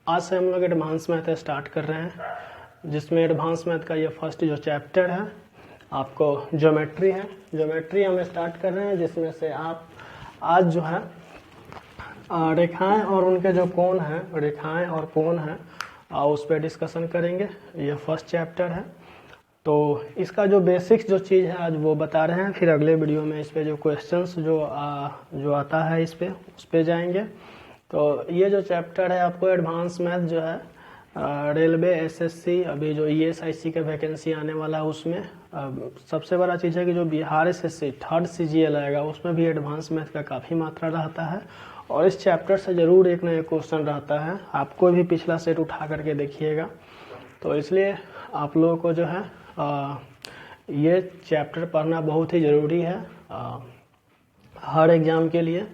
आज से हम लोग एडवांस मैथ स्टार्ट कर रहे हैं, जिसमें एडवांस मैथ का ये फर्स्ट जो चैप्टर है आपको ज्योमेट्री है। ज्योमेट्री हम स्टार्ट कर रहे हैं, जिसमें से आप आज जो है रेखाएं और उनके जो कोण हैं, रेखाएं और कोण हैं उस पर डिस्कशन करेंगे। ये फर्स्ट चैप्टर है, तो इसका जो बेसिक्स जो चीज़ है आज वो बता रहे हैं। फिर अगले वीडियो में इस पे जो क्वेश्चंस जो आता है उस पे जाएंगे। तो ये जो चैप्टर है आपको एडवांस मैथ जो है रेलवे एसएससी अभी जो ईएसआईसी का वैकेंसी आने वाला है उसमें सबसे बड़ा चीज़ है कि जो बिहार एसएससी थर्ड सीजीएल आएगा उसमें भी एडवांस मैथ का काफ़ी मात्रा रहता है और इस चैप्टर से ज़रूर एक ना एक क्वेश्चन रहता है। आपको भी पिछला सेट उठा करके देखिएगा, तो इसलिए आप लोगों को जो है ये चैप्टर पढ़ना बहुत ही ज़रूरी है हर एग्ज़ाम के लिए।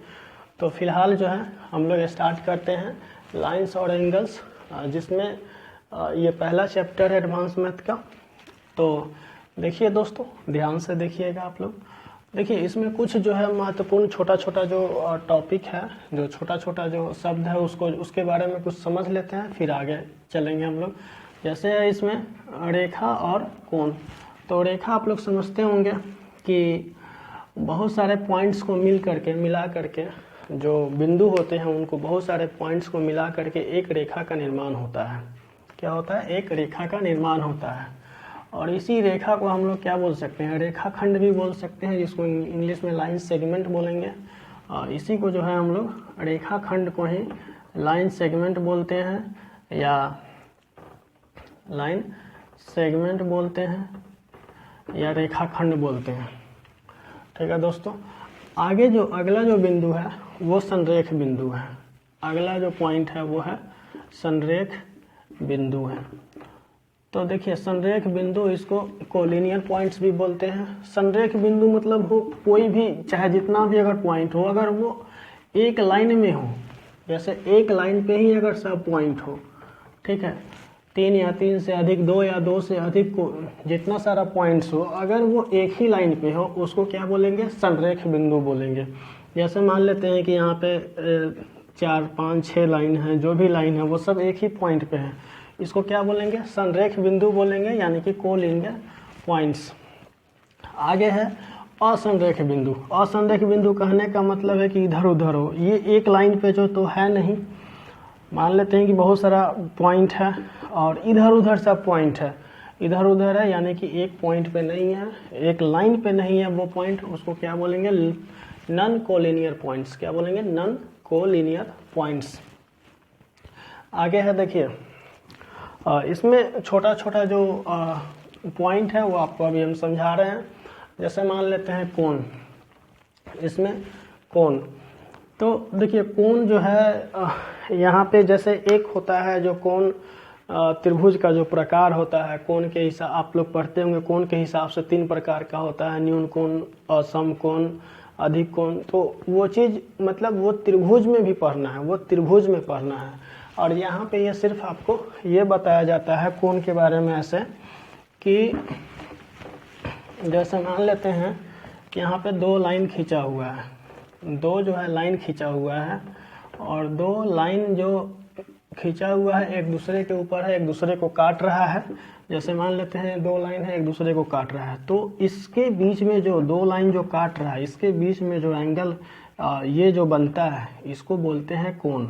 तो फिलहाल जो है हम लोग स्टार्ट करते हैं लाइंस और एंगल्स, जिसमें ये पहला चैप्टर है एडवांस मैथ का। तो देखिए दोस्तों, ध्यान से देखिएगा आप लोग। देखिए इसमें कुछ जो है महत्वपूर्ण छोटा छोटा जो टॉपिक है, जो छोटा छोटा जो शब्द है उसके बारे में कुछ समझ लेते हैं, फिर आगे चलेंगे हम लोग। जैसे है इसमें रेखा और कोण। तो रेखा आप लोग समझते होंगे कि बहुत सारे पॉइंट्स को मिला करके जो बिंदु होते हैं उनको बहुत सारे पॉइंट्स को मिला करके एक रेखा का निर्माण होता है। क्या होता है? एक रेखा का निर्माण होता है। और इसी रेखा को हम लोग क्या बोल सकते हैं? रेखाखंड भी बोल सकते हैं, जिसको इंग्लिश में लाइन सेगमेंट बोलेंगे। इसी को जो है हम लोग रेखाखंड को ही लाइन सेगमेंट बोलते हैं या लाइन सेगमेंट बोलते हैं या रेखाखंड बोलते हैं। ठीक है दोस्तों, आगे जो अगला जो बिंदु है वो संरेख बिंदु है। अगला जो पॉइंट है वो है संरेख बिंदु है। तो देखिए संरेख बिंदु, इसको कोलिनियर पॉइंट्स भी बोलते हैं। संरेख बिंदु मतलब हो कोई भी, चाहे जितना भी अगर पॉइंट हो, अगर वो एक लाइन में हो, जैसे एक लाइन पे ही अगर सब पॉइंट हो, ठीक है, 3 या 3 से अधिक, 2 या 2 से अधिक को जितना सारा पॉइंट्स हो, अगर वो एक ही लाइन पे हो उसको क्या बोलेंगे? संरेख बिंदु बोलेंगे। जैसे मान लेते हैं कि यहाँ पे 4, 5, 6 लाइन है, जो भी लाइन है वो सब एक ही पॉइंट पे है, इसको क्या बोलेंगे? संरेख बिंदु बोलेंगे, यानी कि कोलिनियर पॉइंट्स। आगे है असंरेख बिंदु। असंरेख बिंदु कहने का मतलब है कि इधर उधर हो, ये एक लाइन पे जो तो है नहीं। मान लेते हैं कि बहुत सारा पॉइंट है और इधर उधर सब पॉइंट है, इधर उधर है, यानी कि एक पॉइंट पे नहीं है, एक लाइन पे नहीं है वो पॉइंट, उसको क्या बोलेंगे? Non collinear points. क्या बोलेंगे? Non collinear points. आगे है देखिए, इसमें छोटा छोटा जो पॉइंट है वो आपको अभी हम समझा रहे हैं। जैसे मान लेते हैं कोण। इसमें कोण, तो देखिए कोण जो है यहाँ पे जैसे एक होता है जो कोण त्रिभुज का जो प्रकार होता है, कोण के हिसाब आप लोग पढ़ते होंगे, कोण के हिसाब से 3 प्रकार का होता है, न्यून कोण, सम कोण, अधिक कोण। तो वो चीज़ मतलब वो त्रिभुज में भी पढ़ना है, वो त्रिभुज में पढ़ना है। और यहाँ पे ये सिर्फ आपको ये बताया जाता है कोण के बारे में ऐसे कि जैसे मान लेते हैं कि यहाँ पे 2 लाइन खींचा हुआ है, 2 जो है लाइन खींचा हुआ है और 2 लाइन जो खींचा हुआ है एक दूसरे के ऊपर है, एक दूसरे को काट रहा है। जैसे मान लेते हैं 2 लाइन है एक दूसरे को काट रहा है, तो इसके बीच में जो 2 लाइन जो काट रहा है, इसके बीच में जो एंगल ये जो बनता है इसको बोलते हैं कोण।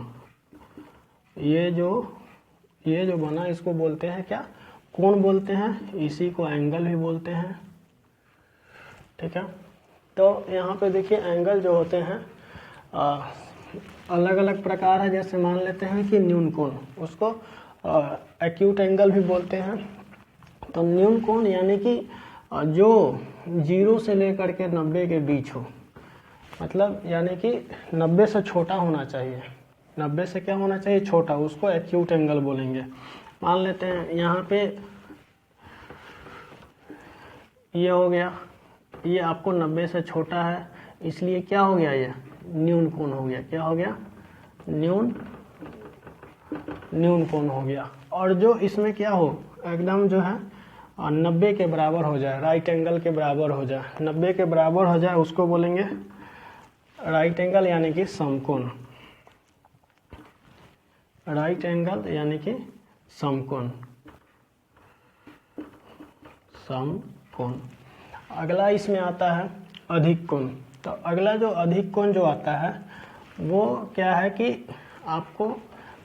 ये जो बना इसको बोलते हैं क्या? कोण बोलते हैं। इसी को एंगल भी बोलते हैं। ठीक है, तो यहाँ पे देखिए एंगल जो होते हैं अलग अलग प्रकार है। जैसे मान लेते हैं कि न्यून कोण, उसको एक्यूट एंगल भी बोलते हैं। तो न्यून कोण यानी कि जो 0 से लेकर के 90 के बीच हो, मतलब यानी कि 90 से छोटा होना चाहिए। 90 से क्या होना चाहिए? छोटा, उसको एक्यूट एंगल बोलेंगे। मान लेते हैं यहाँ पे ये हो गया, ये आपको 90 से छोटा है, इसलिए क्या हो गया? ये न्यून कोण हो गया। क्या हो गया? न्यून कोण हो गया। और जो इसमें क्या हो, एकदम जो है 90 के बराबर हो जाए, राइट एंगल के बराबर हो जाए, 90 के बराबर हो जाए, उसको बोलेंगे राइट एंगल यानी कि समकोण। राइट एंगल यानी कि समकोण, समकोण। अगला इसमें आता है अधिक कोण। तो अगला जो अधिक कोण जो आता है वो क्या है कि आपको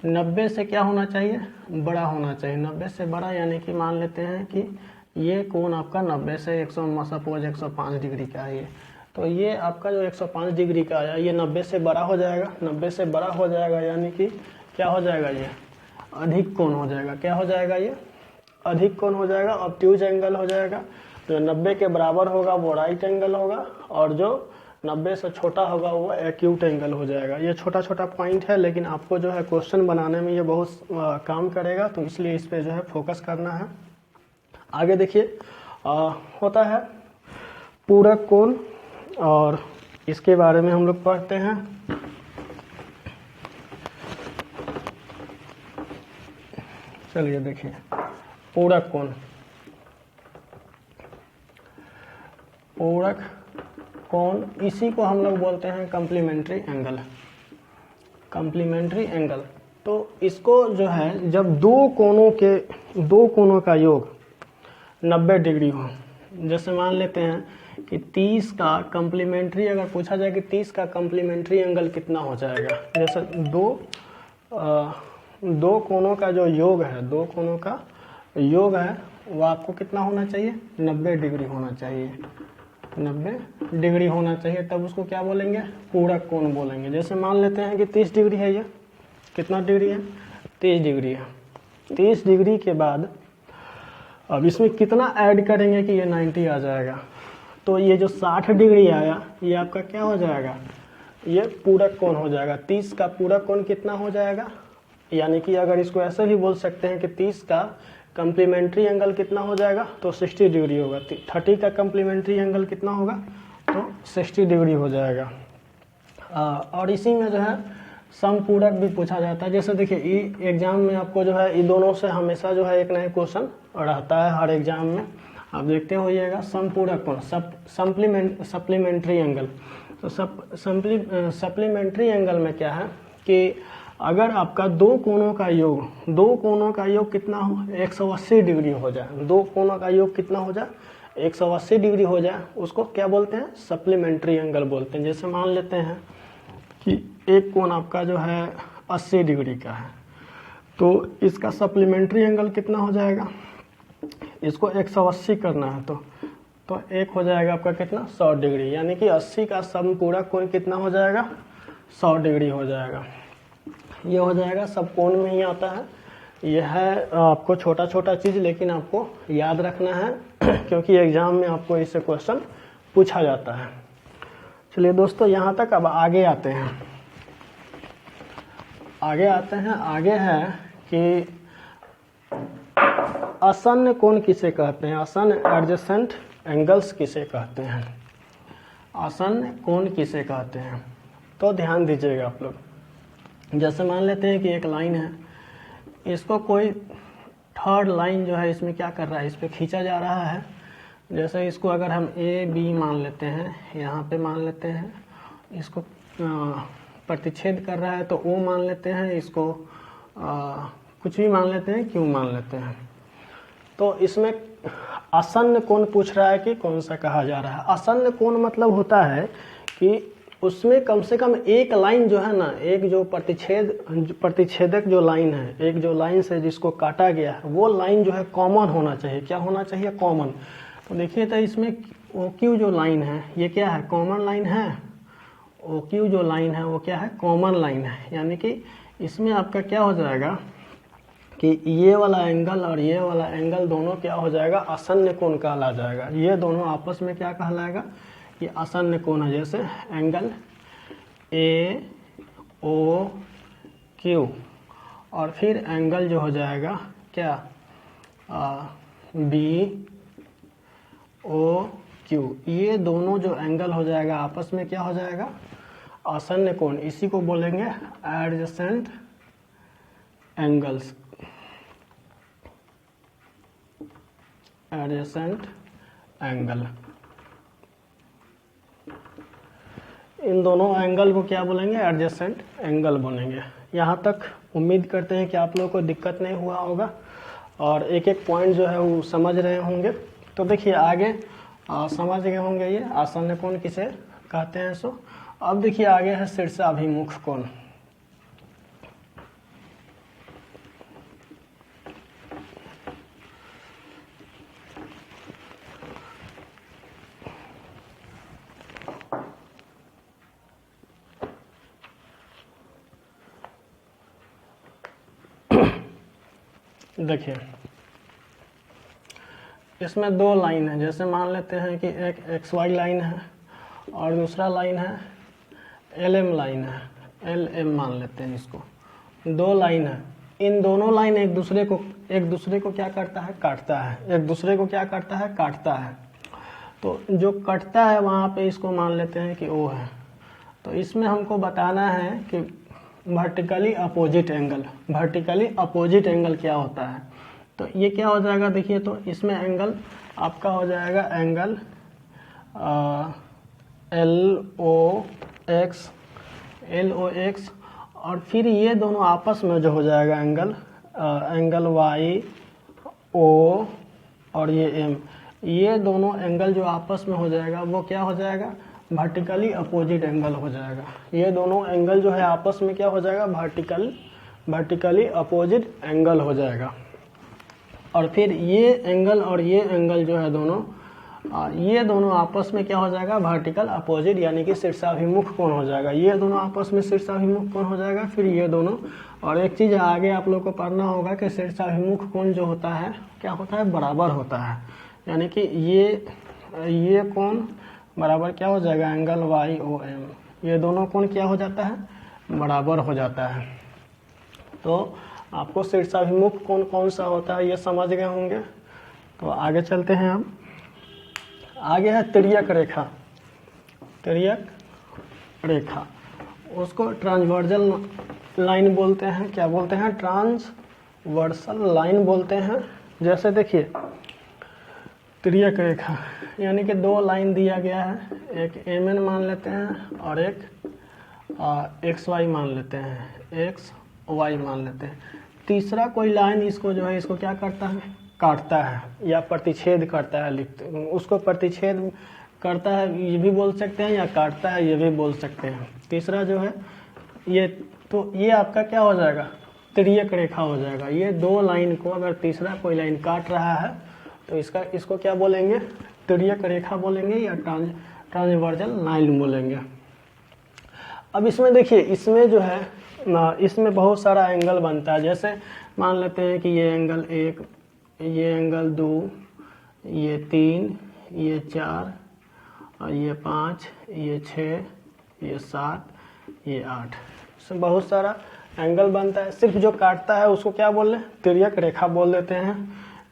90 से क्या होना चाहिए, बड़ा होना चाहिए। 90 से बड़ा यानी कि मान लेते हैं कि ये कोण आपका 90 से 105 डिग्री का है ये, तो ये आपका जो 105 डिग्री का आया ये 90 से बड़ा हो जाएगा। 90 से बड़ा हो जाएगा यानी कि क्या हो जाएगा, ये अधिक कोण हो जाएगा। क्या हो जाएगा, ये अधिक कोण हो जाएगा, ऑब्ट्यूज एंगल हो जाएगा। जो 90 के बराबर होगा वो राइट एंगल होगा, और जो 90 से छोटा होगा वो एक्यूट एंगल हो जाएगा। ये छोटा छोटा पॉइंट है, लेकिन आपको जो है क्वेश्चन बनाने में ये बहुत काम करेगा, तो इसलिए इस पे जो है फोकस करना है। आगे देखिए, होता है पूरक कोण, और इसके बारे में हम लोग पढ़ते हैं। चलिए देखिए, पूरक कोण, पूरक कोण, इसी को हम लोग बोलते हैं कम्प्लीमेंट्री एंगल, कम्प्लीमेंट्री एंगल। तो इसको जो है जब दो कोणों का योग 90 डिग्री हो, जैसे मान लेते हैं कि 30 का कम्प्लीमेंट्री, अगर पूछा जाए कि 30 का कम्प्लीमेंट्री एंगल कितना हो जाएगा, जैसे दो कोणों का जो योग है, दो कोणों का योग है वो आपको कितना होना चाहिए, 90 डिग्री होना चाहिए, 90 डिग्री होना चाहिए, तब उसको क्या बोलेंगे, पूरक कोण बोलेंगे। जैसे मान लेते हैं कि 30 डिग्री है, ये कितना डिग्री है, 30 डिग्री है। 30 डिग्री के बाद अब इसमें कितना ऐड करेंगे कि ये 90 आ जाएगा, तो ये जो 60 डिग्री आया ये आपका क्या हो जाएगा, ये पूरक कोण हो जाएगा। 30 का पूरक कोण कितना हो जाएगा, यानी कि अगर इसको ऐसे भी बोल सकते हैं कि 30 का कम्प्लीमेंट्री एंगल कितना हो जाएगा, तो 60 डिग्री होगा। 30 का कम्प्लीमेंट्री एंगल कितना होगा, तो 60 डिग्री हो जाएगा। और इसी में जो है समपूरक भी पूछा जाता है। जैसे देखिए एग्जाम में आपको जो है ये दोनों से हमेशा जो है एक नया क्वेश्चन रहता है हर एग्जाम में, आप देखते होइएगा। समपूरक कोण, सप्लीमेंट्री एंगल। तो सप्लीमेंट्री एंगल में क्या है कि अगर आपका दो कोणों का योग कितना हो, 180 डिग्री हो जाए, दो कोणों का योग कितना हो जाए, 180 डिग्री हो जाए, उसको क्या बोलते हैं, सप्लीमेंट्री एंगल बोलते हैं। जैसे मान लेते हैं कि एक कोण आपका जो है 80 डिग्री का है, तो इसका सप्लीमेंट्री एंगल कितना हो जाएगा, इसको 180 करना है तो एक हो जाएगा आपका कितना, 100 डिग्री, यानी कि 80 का समपूरक कोण कितना हो जाएगा, 100 डिग्री हो जाएगा। ये हो जाएगा, सब कोण में ही आता है। यह है आपको छोटा छोटा चीज़, लेकिन आपको याद रखना है क्योंकि एग्जाम में आपको इससे क्वेश्चन पूछा जाता है। चलिए दोस्तों, यहाँ तक। अब आगे आते हैं, आगे है कि आसन्न कोण किसे कहते हैं, आसन्न एडजेसेंट एंगल्स किसे कहते हैं, आसन्न कोण किसे कहते हैं। तो ध्यान दीजिएगा आप लोग। जैसे मान लेते हैं कि एक लाइन है, इसको कोई थर्ड लाइन जो है इसमें क्या कर रहा है, इस पर खींचा जा रहा है। जैसे इसको अगर हम ए बी मान लेते हैं, यहाँ पे मान लेते हैं, इसको प्रतिच्छेद कर रहा है तो ओ मान लेते हैं, इसको कुछ भी मान लेते हैं, क्यों मान लेते हैं। तो इसमें आसन्न कोण पूछ रहा है कि कौन सा कहा जा रहा है। आसन्न कोण मतलब होता है कि उसमें कम से कम एक लाइन जो है ना, एक जो प्रतिच्छेदक जो लाइन है, एक जो लाइन से जिसको काटा गया है, वो लाइन जो है कॉमन होना चाहिए। क्या होना चाहिए, कॉमन। तो देखिए, तो इसमें ओ क्यू जो लाइन है ये क्या है, कॉमन लाइन है। ओ क्यू जो लाइन है वो क्या है, कॉमन लाइन है। यानी कि इसमें आपका क्या हो जाएगा कि ये वाला एंगल और ये वाला एंगल दोनों क्या हो जाएगा, आसन्न कोण कहला जाएगा। ये दोनों आपस में क्या कहलाएगा, ये आसन्न कोण है। जैसे एंगल ए ओ क्यू, और फिर एंगल जो हो जाएगा क्या, बी ओ क्यू। ये दोनों जो एंगल हो जाएगा आपस में क्या हो जाएगा, आसन्न कोण। इसी को बोलेंगे एडजेसेंट एंगल्स, एडजेसेंट एंगल। इन दोनों एंगल को क्या बोलेंगे, एडजेसेंट एंगल बोलेंगे। यहाँ तक उम्मीद करते हैं कि आप लोगों को दिक्कत नहीं हुआ होगा और एक एक पॉइंट जो है वो समझ रहे होंगे। तो देखिए आगे समझ गए होंगे ये आसन्न कोण किसे कहते हैं। सो अब देखिए आगे है शीर्षाभिमुख कोण। देखिए इसमें दो लाइन है, जैसे मान लेते हैं कि एक XY लाइन है और दूसरा लाइन है LM लाइन है, LM मान लेते हैं इसको। दो लाइन है, इन दोनों लाइन एक दूसरे को क्या करता है, काटता है। एक दूसरे को क्या करता है, काटता है। तो जो कटता है वहाँ पे इसको मान लेते हैं कि O है। तो इसमें हमको बताना है कि vertically opposite angle, vertically opposite angle क्या होता है। तो ये क्या हो जाएगा, देखिए तो इसमें एंगल आपका हो जाएगा एंगल LOX और फिर ये दोनों आपस में जो हो जाएगा एंगल YO और ये M, ये दोनों एंगल जो आपस में हो जाएगा वो क्या हो जाएगा, वर्टिकली अपोजिट एंगल हो जाएगा। ये दोनों एंगल जो है आपस में क्या हो जाएगा, वर्टिकली अपोजिट एंगल हो जाएगा। और फिर ये एंगल और ये एंगल जो है ये दोनों आपस में क्या हो जाएगा, वर्टिकल अपोजिट यानी कि शीर्षाभिमुख कोण हो जाएगा। ये दोनों आपस में शीर्षाभिमुख कोण हो जाएगा। फिर ये दोनों, और एक चीज़ आगे आप लोग को पढ़ना होगा कि शीर्षाभिमुख कोण जो होता है क्या होता है, बराबर होता है। यानी कि ये कोण बराबर क्या हो जाएगा, एंगल YOM। ये दोनों कोण क्या हो जाता है, बराबर हो जाता है। तो आपको शीर्षाभिमुख कोण कौन सा होता है ये समझ गए होंगे। तो आगे चलते हैं हम। आगे है तिर्यक रेखा। तिर्यक रेखा उसको ट्रांसवर्सल लाइन बोलते हैं। क्या बोलते हैं, ट्रांसवर्सल लाइन बोलते हैं। जैसे देखिए तिर्यक रेखा यानी कि दो लाइन दिया गया है, एक MN मान लेते हैं और एक XY मान लेते हैं, XY मान लेते हैं। तीसरा कोई लाइन इसको जो है इसको क्या करता है, काटता है या प्रतिच्छेद करता है, लिखते उसको प्रतिच्छेद करता है ये भी बोल सकते हैं, या काटता है ये भी बोल सकते हैं। तीसरा जो है ये, तो ये आपका क्या हो जाएगा, तिर्यक रेखा हो जाएगा। ये दो लाइन को अगर तीसरा कोई लाइन काट रहा है तो इसको क्या बोलेंगे, तिर्यक रेखा बोलेंगे या ट्रांसवर्सल लाइन बोलेंगे। अब इसमें देखिए, इसमें जो है इसमें बहुत सारा एंगल बनता है। जैसे मान लेते हैं कि ये एंगल 1, ये एंगल 2, ये 3, ये 4 और ये 5, ये 6, ये 7, ये 8, इसमें बहुत सारा एंगल बनता है। सिर्फ जो काटता है उसको क्या बोल रहे हैं, तिर्यक रेखा बोल देते हैं।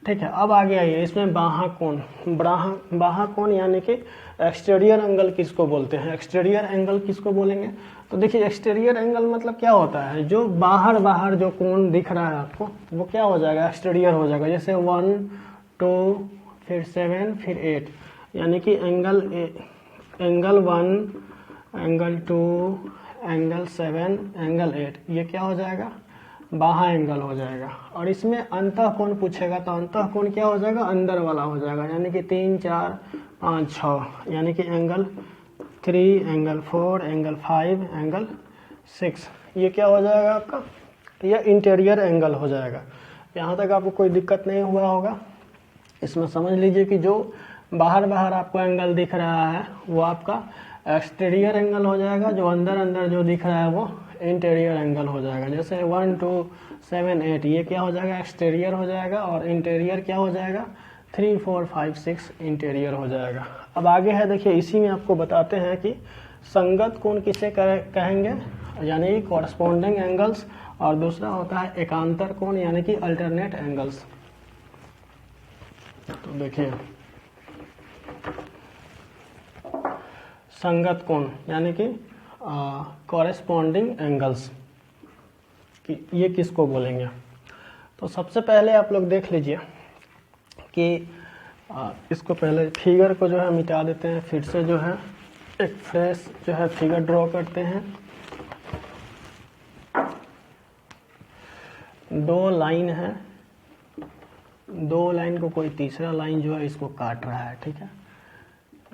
ठीक है, अब आगे आइए, इसमें बाहा कोण। बाहा कोण यानी कि एक्सटीरियर एंगल किसको बोलते हैं, एक्सटीरियर एंगल किसको बोलेंगे। तो देखिए एक्सटीरियर एंगल मतलब क्या होता है, जो बाहर जो कोण दिख रहा है आपको वो क्या हो जाएगा, एक्सटीरियर हो जाएगा। जैसे 1, 2, फिर 7, फिर 8, यानी कि एंगल 1, एंगल 2, एंगल 7, एंगल 8, ये क्या हो जाएगा, बाहा एंगल हो जाएगा। और इसमें अंतः कोण पूछेगा तो अंतः कोण क्या हो जाएगा, अंदर वाला हो जाएगा। यानी कि 3, 4, 5, 6, यानी कि एंगल 3, एंगल 4, एंगल 5, एंगल 6, ये क्या हो जाएगा आपका, यह इंटीरियर एंगल हो जाएगा। यहाँ तक आपको कोई दिक्कत नहीं हुआ होगा। इसमें समझ लीजिए कि जो बाहर आपको एंगल दिख रहा है वो आपका एक्सटीरियर एंगल हो जाएगा, जो अंदर जो दिख रहा है वो इंटीरियर एंगल हो जाएगा। जैसे 1, 2, 7, 8, ये क्या हो जाएगा, एक्सटीरियर हो जाएगा, और इंटीरियर क्या हो जाएगा, 3, 4, 5, 6 इंटीरियर हो जाएगा। अब आगे है, देखिए इसी में आपको बताते हैं कि संगत कोण किसे कहेंगे, यानी कॉरस्पॉन्डिंग एंगल्स, और दूसरा होता है एकांतर कोण यानी कि अल्टरनेट एंगल्स। तो देखिए संगत कोण यानी कि कॉरेस्पॉन्डिंग एंगल्स ये किसको बोलेंगे। तो सबसे पहले आप लोग देख लीजिए कि इसको पहले फिगर को जो है मिटा देते हैं, फिर से जो है एक फ्रेश जो है फिगर ड्रॉ करते हैं। दो लाइन है, दो लाइन को कोई तीसरा लाइन जो है इसको काट रहा है, ठीक है।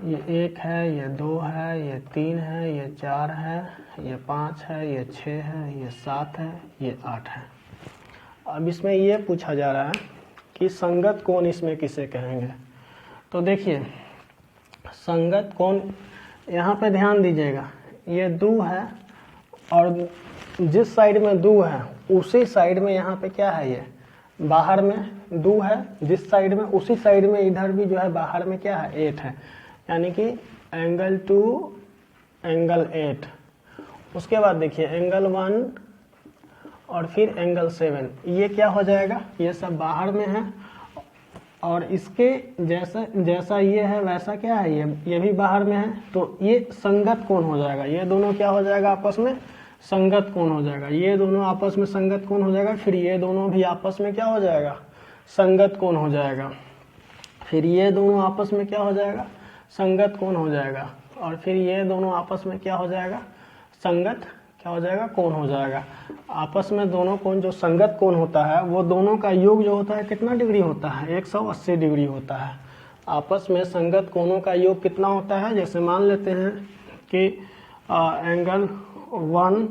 ये 1 है, ये 2 है, ये 3 है, ये 4 है, ये 5 है, ये 6 है, ये 7 है, ये 8 है। अब इसमें ये पूछा जा रहा है कि संगत कोण इसमें किसे कहेंगे। तो देखिए संगत कोण, यहाँ पे ध्यान दीजिएगा, ये 2 है और जिस साइड में 2 है उसी साइड में यहाँ पे क्या है, ये बाहर में 2 है, जिस साइड में उसी साइड में इधर भी जो है बाहर में क्या है 8 है, यानी कि एंगल 2 एंगल 8। उसके बाद देखिए एंगल 1 और फिर एंगल 7, ये क्या हो जाएगा, ये सब बाहर में है और इसके जैसा ये है वैसा क्या है, ये भी बाहर में है, तो ये संगत कोण हो जाएगा। ये दोनों क्या हो जाएगा, आपस में संगत कोण हो जाएगा। ये दोनों आपस में संगत कोण हो जाएगा, फिर ये दोनों भी आपस में क्या हो जाएगा, संगत कोण हो जाएगा। फिर ये दोनों आपस में क्या हो जाएगा, संगत कोण हो जाएगा। और फिर ये दोनों आपस में क्या हो जाएगा, संगत क्या हो जाएगा, कोण हो जाएगा। आपस में दोनों कोण जो संगत कोण होता है वो दोनों का योग जो होता है कितना डिग्री होता है, 180 डिग्री होता है। आपस में संगत कोणों का योग कितना होता है, जैसे मान लेते हैं कि एंगल 1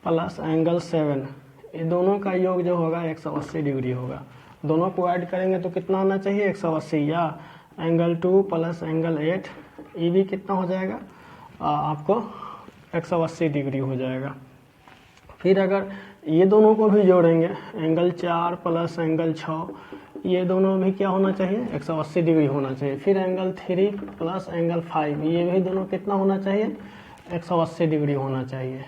प्लस एंगल 7, ये दोनों का योग जो होगा 180 डिग्री होगा। दोनों को ऐड करेंगे तो कितना होना चाहिए, 180, या एंगल 2 प्लस एंगल 8, ये भी कितना हो जाएगा, आपको 180 डिग्री हो जाएगा। फिर अगर ये दोनों को भी जोड़ेंगे, एंगल 4 प्लस एंगल 6, ये दोनों भी क्या होना चाहिए, 180 डिग्री होना चाहिए। फिर एंगल 3 प्लस एंगल 5, ये भी दोनों कितना होना चाहिए, 180 डिग्री होना चाहिए।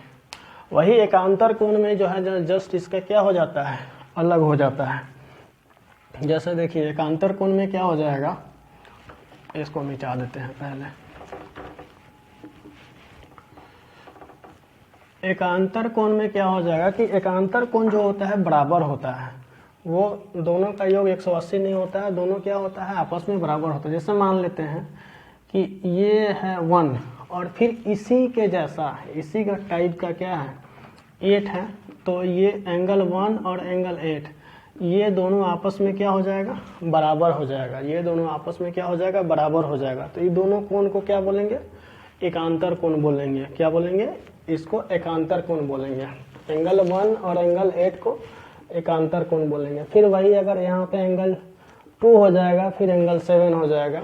वही एकांतर कोण में जो है जस्ट इसका क्या हो जाता है, अलग हो जाता है। जैसे देखिए एकांतर कोण में क्या हो जाएगा, इसको मिटा देते हैं पहले। एकांतर कोण में क्या हो जाएगा कि एकांतर कोण जो होता है बराबर होता है, वो दोनों का योग 180 नहीं होता है, दोनों क्या होता है आपस में बराबर होता है। जैसे मान लेते हैं कि ये है 1 और फिर इसी के जैसा इसी का टाइप का क्या है 8 है, तो ये एंगल 1 और एंगल 8 ये दोनों आपस में क्या हो जाएगा, बराबर हो जाएगा। ये दोनों आपस में क्या हो जाएगा, बराबर हो जाएगा। तो ये दोनों कोण को क्या बोलेंगे, एकांतर कोण बोलेंगे। क्या बोलेंगे, इसको एकांतर कोण बोलेंगे। एंगल 1 और एंगल 8 को एकांतर कोण बोलेंगे। फिर वही अगर यहाँ पे एंगल 2 हो जाएगा, फिर एंगल 7 हो जाएगा,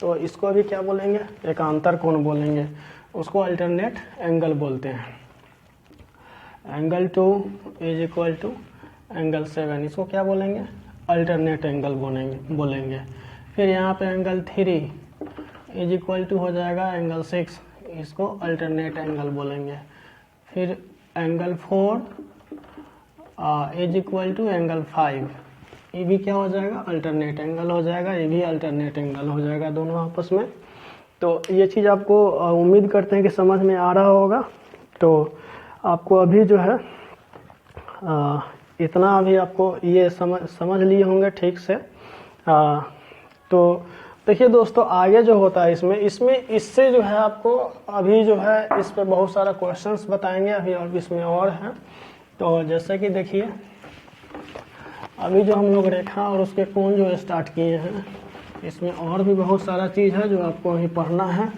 तो इसको भी क्या बोलेंगे, एकांतर कोण बोलेंगे। उसको अल्टरनेट एंगल बोलते हैं। Angle 2 is equal to angle 7, इसको क्या बोलेंगे, अल्टरनेट एंगल बोलेंगे। फिर यहाँ पे एंगल 3 इज इक्वल टू हो जाएगा एंगल 6, इसको अल्टरनेट एंगल बोलेंगे। फिर angle 4 is equal to angle 5, ये भी क्या हो जाएगा, अल्टरनेट एंगल हो जाएगा, ये भी अल्टरनेट एंगल हो जाएगा दोनों आपस में। तो ये चीज़ आपको उम्मीद करते हैं कि समझ में आ रहा होगा। तो आपको अभी जो है इतना अभी आपको ये समझ लिए होंगे ठीक से। तो देखिए दोस्तों, आगे जो होता है इससे जो है आपको अभी जो है इस पे बहुत सारा क्वेश्चंस बताएंगे अभी, और इसमें और हैं। तो जैसे कि देखिए अभी जो हम लोग रेखा और उसके कोण जो स्टार्ट किए हैं, इसमें और भी बहुत सारा चीज़ है जो आपको अभी पढ़ना है।